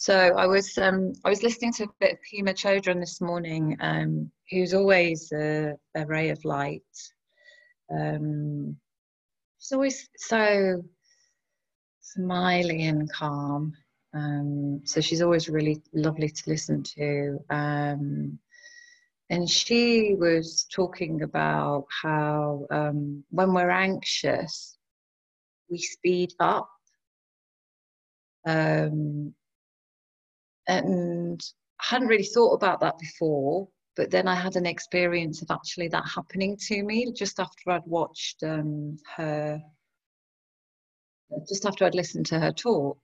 So I was listening to a bit of Pema Chodron this morning, who's always a ray of light. She's always so smiley and calm. So she's always really lovely to listen to. And she was talking about how when we're anxious, we speed up. And I hadn't really thought about that before, but then I had an experience of actually that happening to me just after I'd watched just after I'd listened to her talk.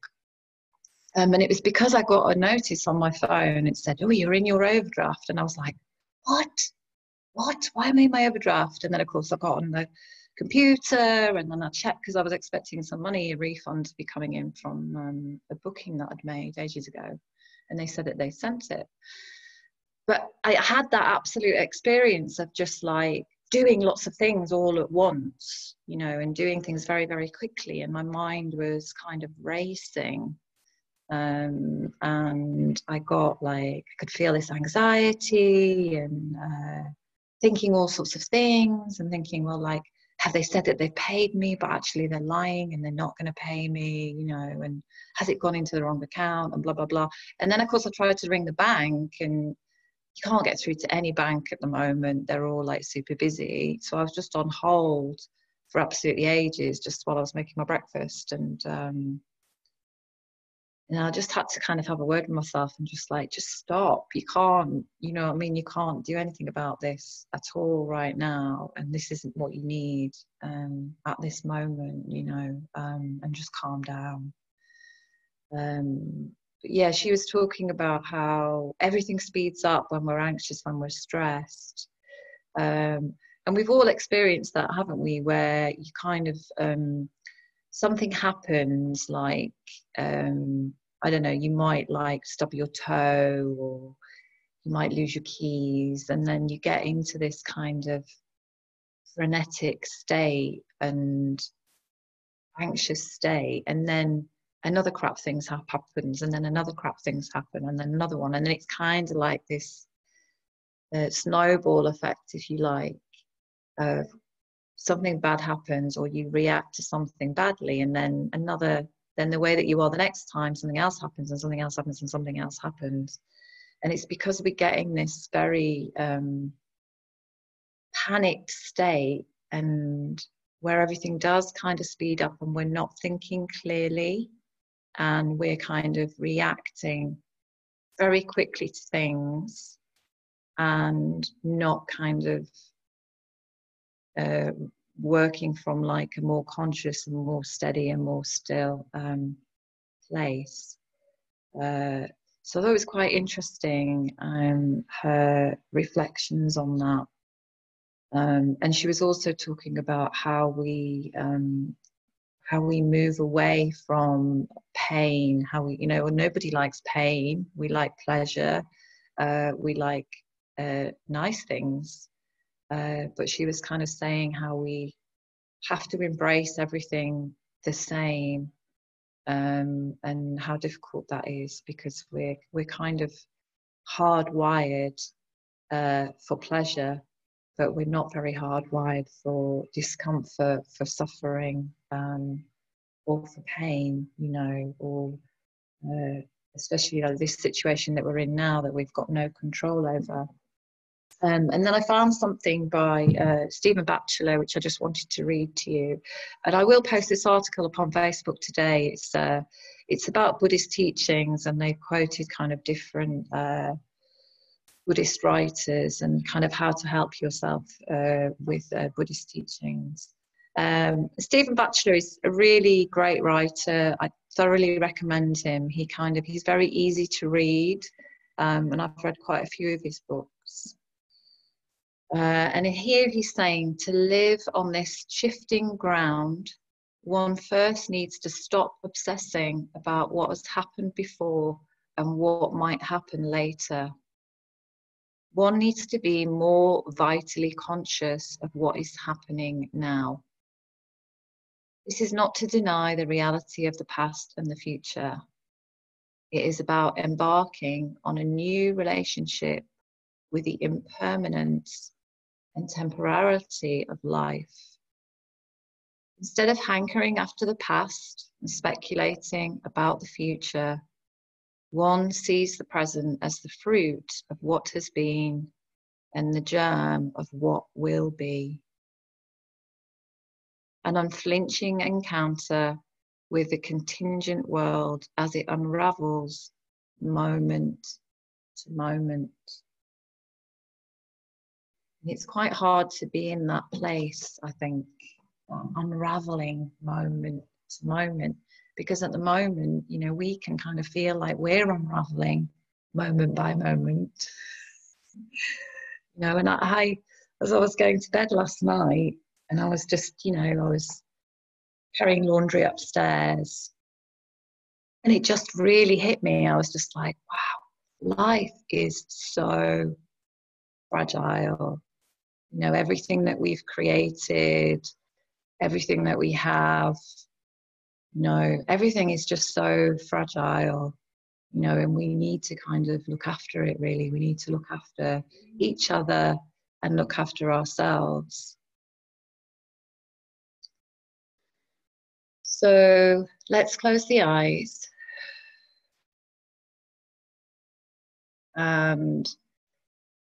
And it was because I got a notice on my phone. It said, "Oh, you're in your overdraft." And I was like, what? Why am I in my overdraft? And then, of course, I got on the computer and then I checked because I was expecting some money, a refund to be coming in from a booking that I'd made ages ago. And they said that they sent it. But I had that absolute experience of just like doing lots of things all at once, you know, and doing things very, very quickly. And my mind was kind of racing. And I got like, I could feel this anxiety and thinking all sorts of things and thinking, well, like, have they said that they've paid me, but actually they're lying and they're not going to pay me, you know, and has it gone into the wrong account and blah, blah, blah. And then, of course, I tried to ring the bank and you can't get through to any bank at the moment. They're all like super busy. So I was just on hold for absolutely ages, just while I was making my breakfast. And I just had to kind of have a word with myself and just like, just stop. You can't, you know what I mean? You can't do anything about this at all right now. And this isn't what you need at this moment, you know, and just calm down. But yeah, she was talking about how everything speeds up when we're anxious, when we're stressed. And we've all experienced that, haven't we? Where you kind of, something happens like, I don't know, you might like stub your toe or you might lose your keys, and then you get into this kind of frenetic state and anxious state, and then another crap things happens, and then another crap things happen, and then another one, and then it's kind of like this snowball effect, if you like, of something bad happens or you react to something badly, and then then the way that you are the next time, something else happens and something else happens and something else happens. And it's because we're getting this very panicked state, and where everything does kind of speed up and we're not thinking clearly and we're kind of reacting very quickly to things and not kind of working from like a more conscious and more steady and more still place. So that was quite interesting, her reflections on that. And she was also talking about how we move away from pain, how we, you know, nobody likes pain. We like pleasure. We like nice things. But she was kind of saying how we have to embrace everything the same, and how difficult that is because we're kind of hardwired for pleasure, but we're not very hardwired for discomfort, for suffering, or for pain, you know, or especially, you know, this situation that we're in now that we've got no control over. And then I found something by Stephen Batchelor, which I just wanted to read to you. And I will post this article upon Facebook today. It's about Buddhist teachings, and they've quoted kind of different Buddhist writers and kind of how to help yourself with Buddhist teachings. Stephen Batchelor is a really great writer. I thoroughly recommend him. He's very easy to read, and I've read quite a few of his books. And here he's saying, to live on this shifting ground, one first needs to stop obsessing about what has happened before and what might happen later. One needs to be more vitally conscious of what is happening now. This is not to deny the reality of the past and the future. It is about embarking on a new relationship with the impermanence and temporality of life. Instead of hankering after the past and speculating about the future, one sees the present as the fruit of what has been and the germ of what will be. An unflinching encounter with the contingent world as it unravels moment to moment. And it's quite hard to be in that place, I think, unraveling moment to moment, because at the moment, you know, we can kind of feel like we're unraveling moment by moment. You know, and as I was going to bed last night, and I was just, you know, I was carrying laundry upstairs, and it just really hit me. I was just like, wow, life is so fragile. You know, everything that we've created, everything that we have, you know, everything is just so fragile, you know, and we need to kind of look after it, really. We need to look after each other and look after ourselves. So let's close the eyes. And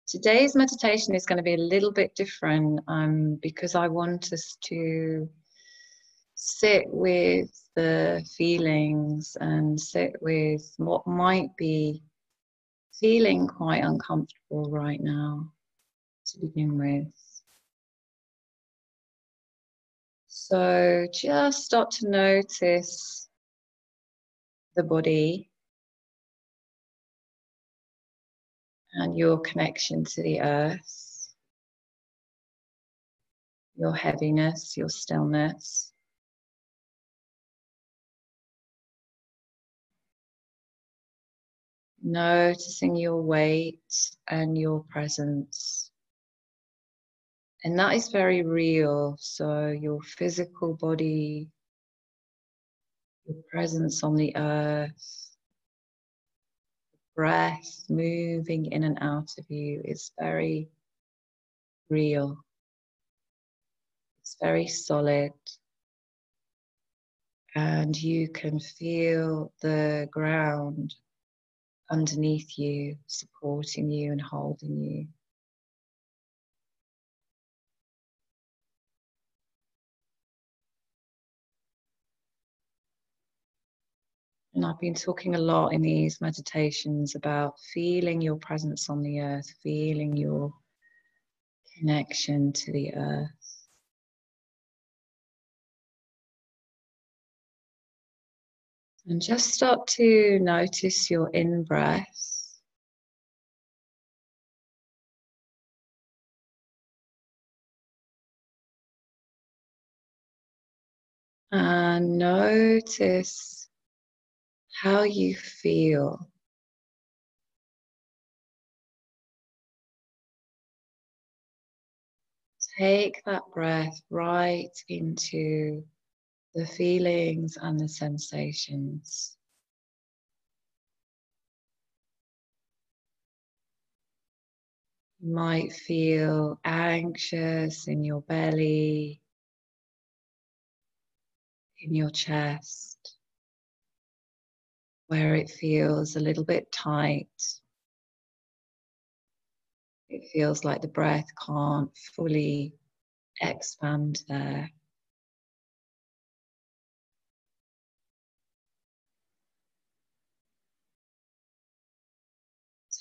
today's meditation is going to be a little bit different because I want us to sit with the feelings and sit with what might be feeling quite uncomfortable right now to begin with. So just start to notice the body and your connection to the earth, your heaviness, your stillness. Noticing your weight and your presence. And that is very real. So your physical body, your presence on the earth, breath moving in and out of you is very real. It's very solid. And you can feel the ground underneath you, supporting you and holding you. And I've been talking a lot in these meditations about feeling your presence on the earth, feeling your connection to the earth. And just start to notice your in-breath. And notice how you feel. Take that breath right into the feelings and the sensations. You might feel anxious in your belly, in your chest, where it feels a little bit tight. It feels like the breath can't fully expand there.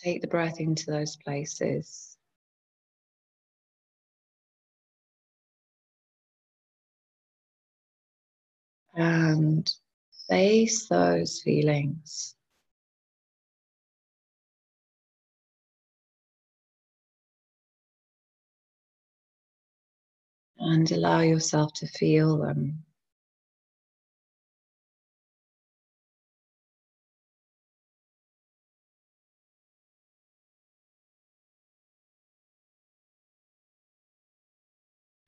Take the breath into those places. And face those feelings. And allow yourself to feel them.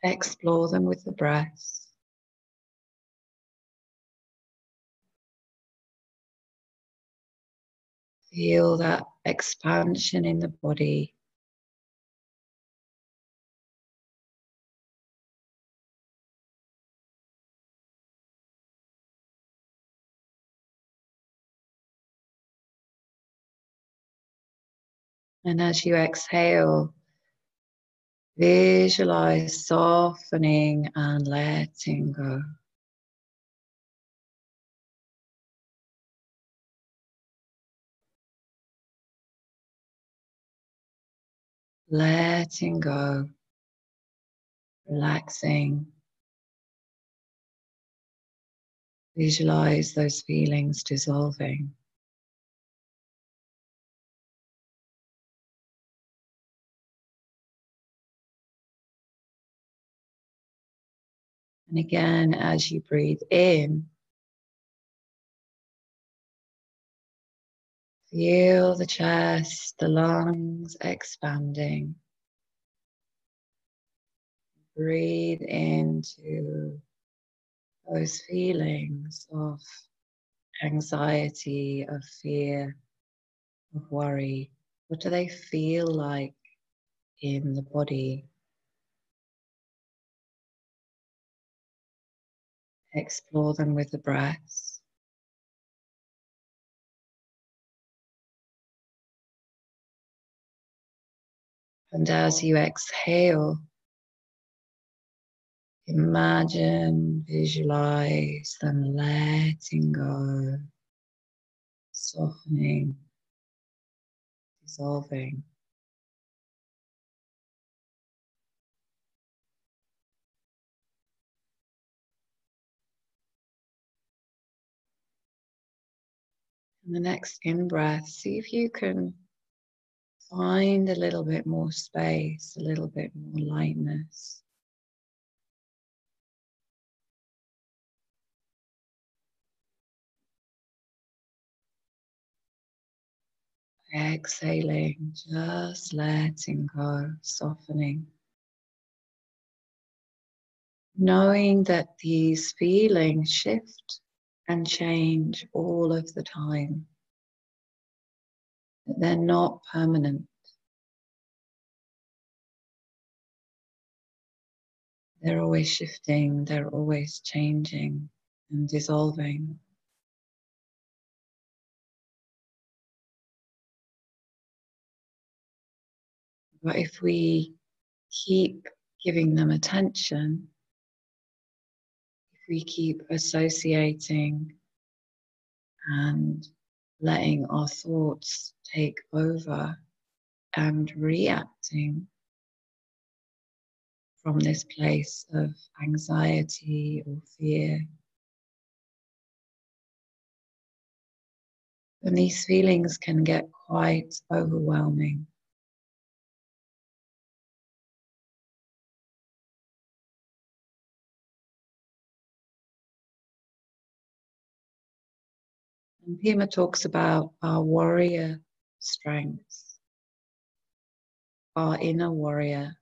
Explore them with the breath. Feel that expansion in the body. And as you exhale, visualize softening and letting go. Letting go, relaxing. Visualize those feelings dissolving. And again, as you breathe in, feel the chest, the lungs expanding. Breathe into those feelings of anxiety, of fear, of worry. What do they feel like in the body? Explore them with the breath. And as you exhale, imagine, visualize them letting go, softening, dissolving. And the next in-breath, see if you can find a little bit more space, a little bit more lightness. Exhaling, just letting go, softening. Knowing that these feelings shift and change all of the time. That they're not permanent. They're always shifting, they're always changing and dissolving. But if we keep giving them attention, if we keep associating and letting our thoughts take over and reacting from this place of anxiety or fear, then these feelings can get quite overwhelming. And Pema talks about our warrior strengths, our inner warrior.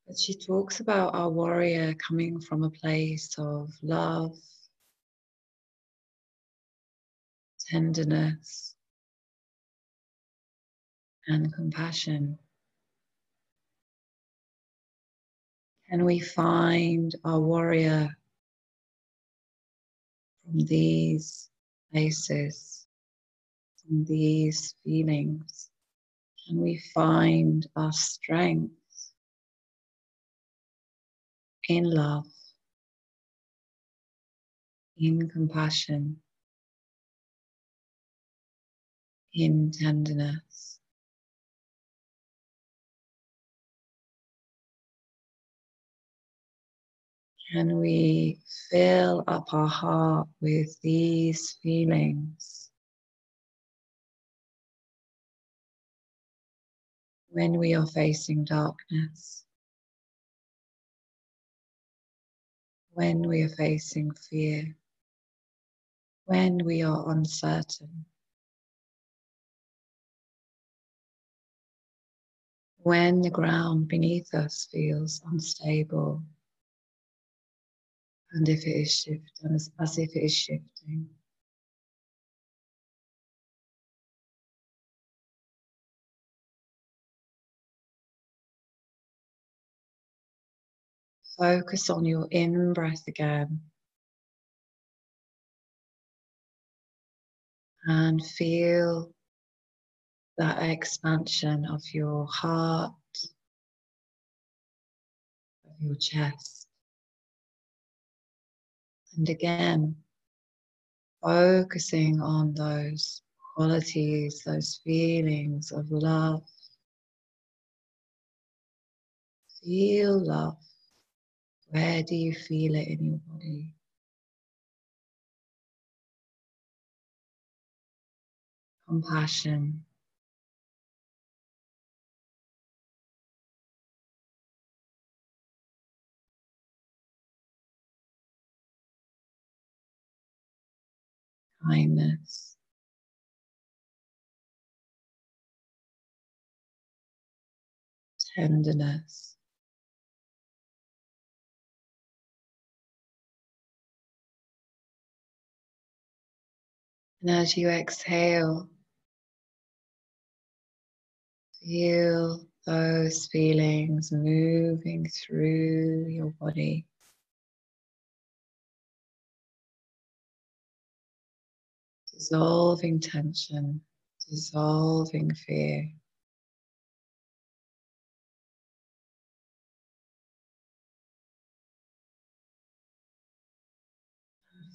But she talks about our warrior coming from a place of love, tenderness, and compassion. Can we find our warrior from these places, from these feelings? Can we find our strength in love, in compassion, in tenderness? Can we fill up our heart with these feelings when we are facing darkness, when we are facing fear, when we are uncertain, when the ground beneath us feels unstable, And if it is shifting, as if it is shifting. Focus on your in-breath again. And feel that expansion of your heart, of your chest. And again, focusing on those qualities, those feelings of love. Feel love. Where do you feel it in your body? Compassion. Kindness. Tenderness. And as you exhale, feel those feelings moving through your body. Dissolving tension, dissolving fear.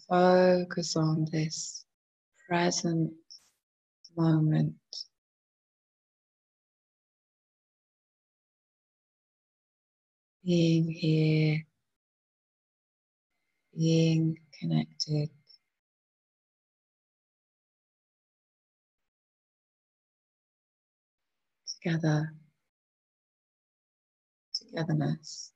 Focus on this present moment. Being here, being connected. Together, togetherness.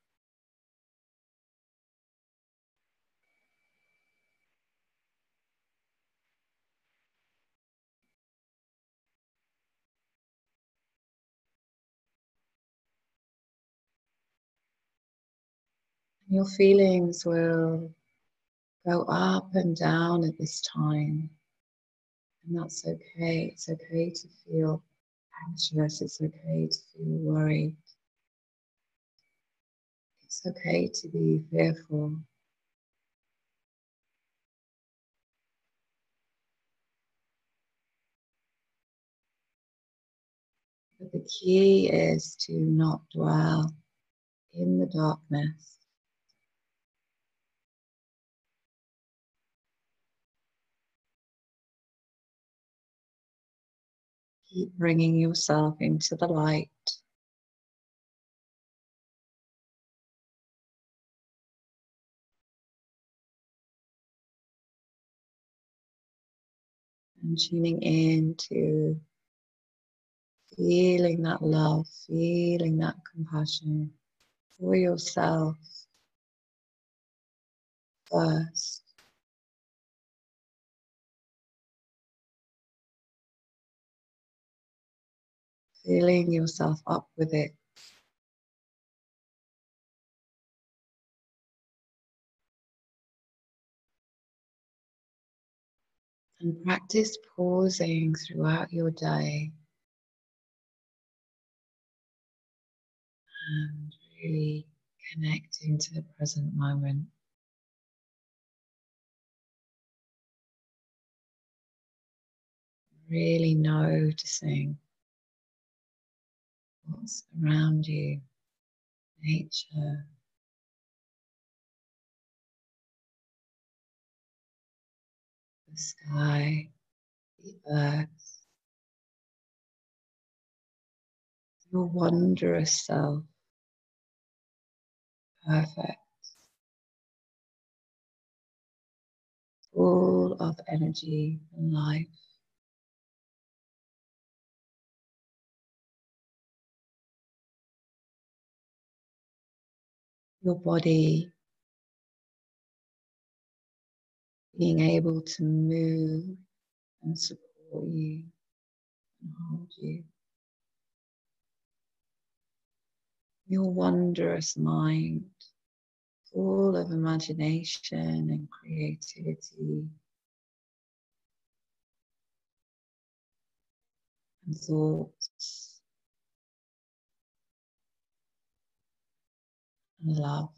Your feelings will go up and down at this time, and that's okay. It's okay to feel anxious, it's okay to feel worried, it's okay to be fearful. But the key is to not dwell in the darkness. Keep bringing yourself into the light. And tuning in to feeling that love, feeling that compassion for yourself first. Filling yourself up with it. And practice pausing throughout your day and really connecting to the present moment. Really noticing what's around you, nature, the sky, the earth, your wondrous self, perfect, full of energy and life. Your body being able to move and support you and hold you. Your wondrous mind, full of imagination and creativity and thoughts and love.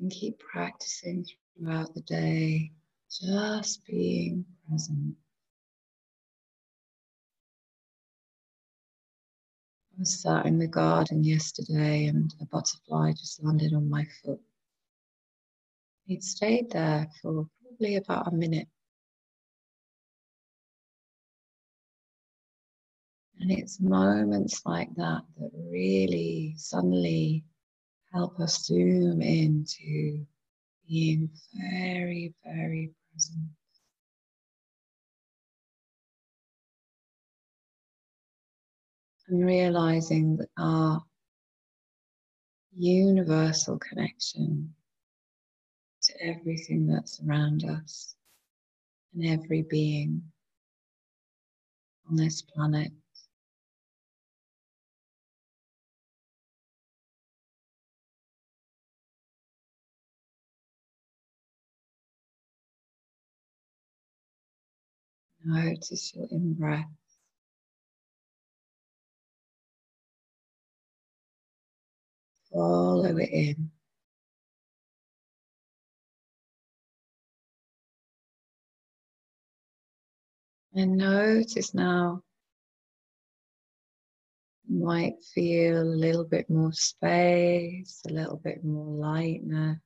And keep practicing throughout the day, just being present. I was sat in the garden yesterday and a butterfly just landed on my foot. He'd stayed there for probably about a minute. And it's moments like that that really suddenly help us zoom into being very, very present. And realizing that our universal connection to everything that's around us and every being on this planet notice your in-breath. Follow it in. And notice now, you might feel a little bit more space, a little bit more lightness,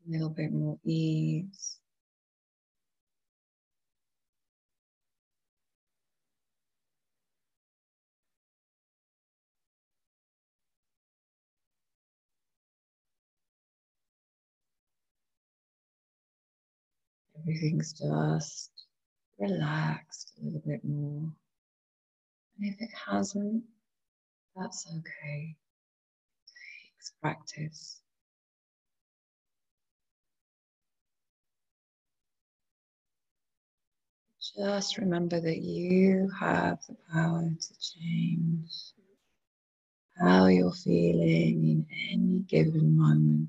a little bit more ease. Everything's just relaxed a little bit more. And if it hasn't, that's okay. It takes practice. Just remember that you have the power to change how you're feeling in any given moment.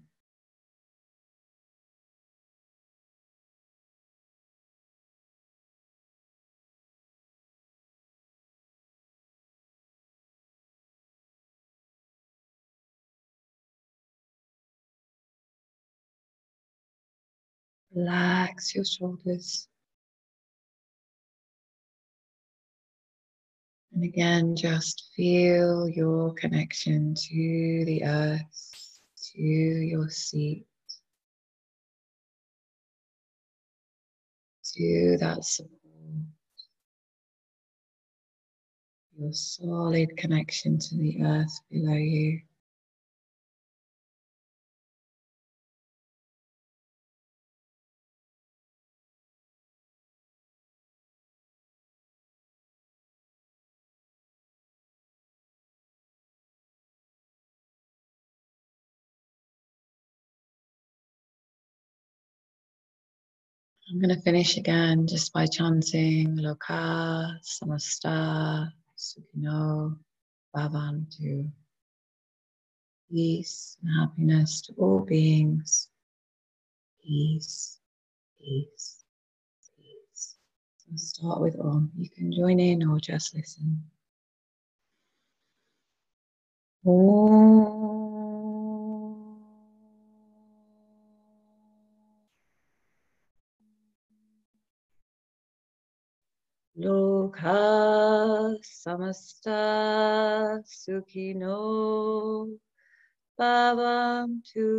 Relax your shoulders. And again, just feel your connection to the earth, to your seat, to that support, your solid connection to the earth below you. I'm going to finish again just by chanting Loka Samasta Sukhino Bhavantu. Peace and happiness to all beings. Peace, peace, peace. So start with Om. You can join in or just listen. Om. Loka samasta sukhino bhavantu.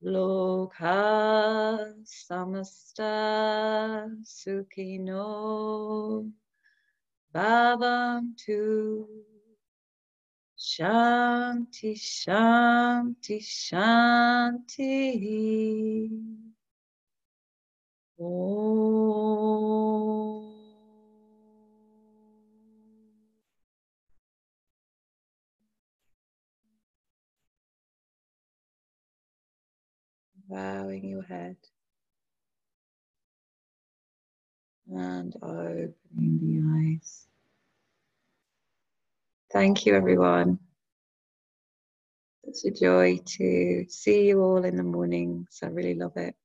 Loka samasta sukhino bhavantu. Shanti, shanti, shanti. Om. Bowing your head. And opening the eyes. Thank you, everyone. It's a joy to see you all in the mornings. I really love it.